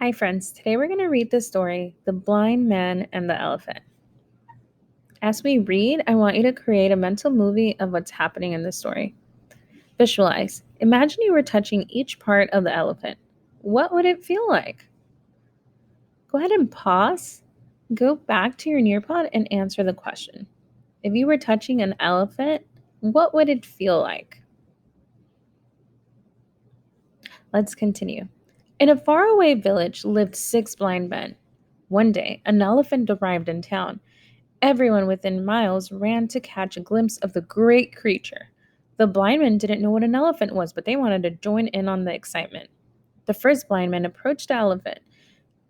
Hi, friends. Today we're going to read the story, The Blind Man and the Elephant. As we read, I want you to create a mental movie of what's happening in the story. Visualize. Imagine you were touching each part of the elephant. What would it feel like? Go ahead and pause. Go back to your Nearpod and answer the question. If you were touching an elephant, what would it feel like? Let's continue. In a faraway village lived 6 blind men. One day, an elephant arrived in town. Everyone within miles ran to catch a glimpse of the great creature. The blind men didn't know what an elephant was, but they wanted to join in on the excitement. The first blind man approached the elephant.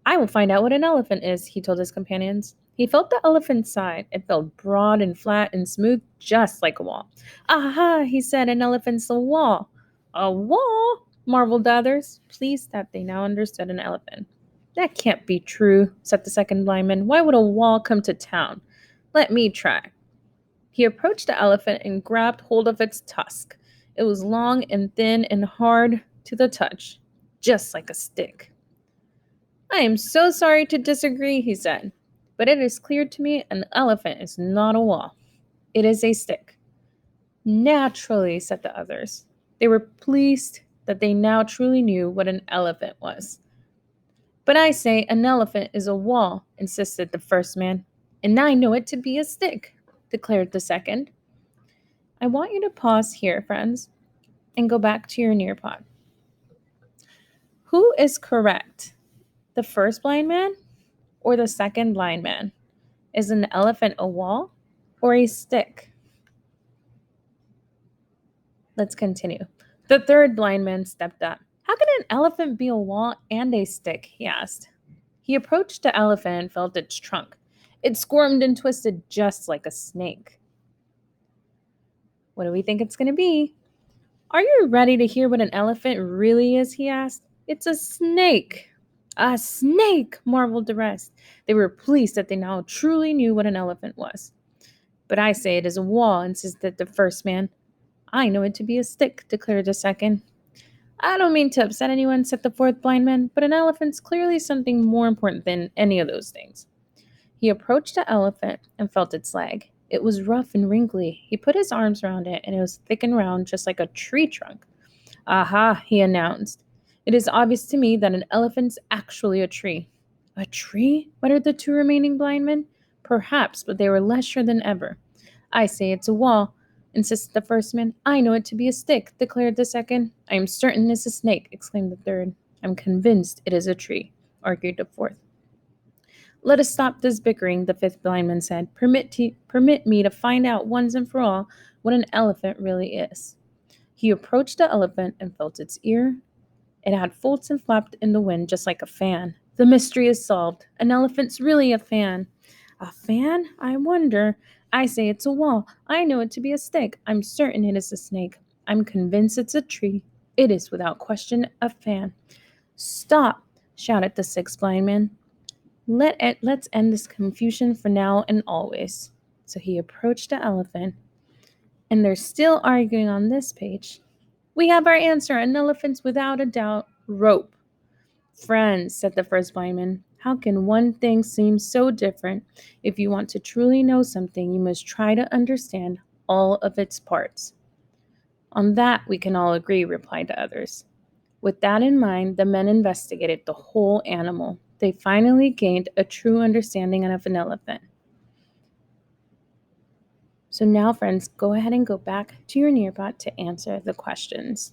I will find out what an elephant is, he told his companions. He felt the elephant's side. It felt broad and flat and smooth, just like a wall. Aha, he said, an elephant's a wall. A wall? Marveled the others, pleased that they now understood an elephant. That can't be true, said the second blind man. Why would a wall come to town? Let me try. He approached the elephant and grabbed hold of its tusk. It was long and thin and hard to the touch, just like a stick. I am so sorry to disagree, he said, but it is clear to me an elephant is not a wall. It is a stick. Naturally, said the others. They were pleased that they now truly knew what an elephant was. But I say an elephant is a wall, insisted the first man. And I know it to be a stick, declared the second. I want you to pause here, friends, and go back to your Nearpod. Who is correct? The first blind man or the second blind man? Is an elephant a wall or a stick? Let's continue. The third blind man stepped up. How can an elephant be a wall and a stick? He asked. He approached the elephant and felt its trunk. It squirmed and twisted just like a snake. What do we think it's going to be? Are you ready to hear what an elephant really is? He asked. It's a snake. A snake, marveled the rest. They were pleased that they now truly knew what an elephant was. But I say it is a wall, insisted the first man. I know it to be a stick, declared the second. I don't mean to upset anyone, said the fourth blind man, but an elephant's clearly something more important than any of those things. He approached the elephant and felt its leg. It was rough and wrinkly. He put his arms around it, and it was thick and round, just like a tree trunk. Aha, he announced. It is obvious to me that an elephant's actually a tree. A tree? muttered the two remaining blind men. Perhaps, but they were less sure than ever. I say it's a wall, insisted the first man. I know it to be a stick, declared the second. I am certain it's a snake, exclaimed the third. I'm convinced it is a tree, argued the fourth. Let us stop this bickering, the fifth blind man said. Permit me to find out once and for all what an elephant really is. He approached the elephant and felt its ear. It had folds and flapped in the wind just like a fan. The mystery is solved. An elephant's really a fan. A fan? I wonder. I say it's a wall. I know it to be a stick. I'm certain it is a snake. I'm convinced it's a tree. It is without question a fan. Stop, shouted the sixth blind man. Let's end this confusion for now and always. So he approached the elephant, and they're still arguing on this page. We have our answer. An elephant's without a doubt rope. Friends, said the first blind man, how can one thing seem so different? If you want to truly know something, you must try to understand all of its parts. On that we can all agree, replied the others. With that in mind, the men investigated the whole animal. They finally gained a true understanding of an elephant. So now, friends, go ahead and go back to your Nearpod to answer the questions.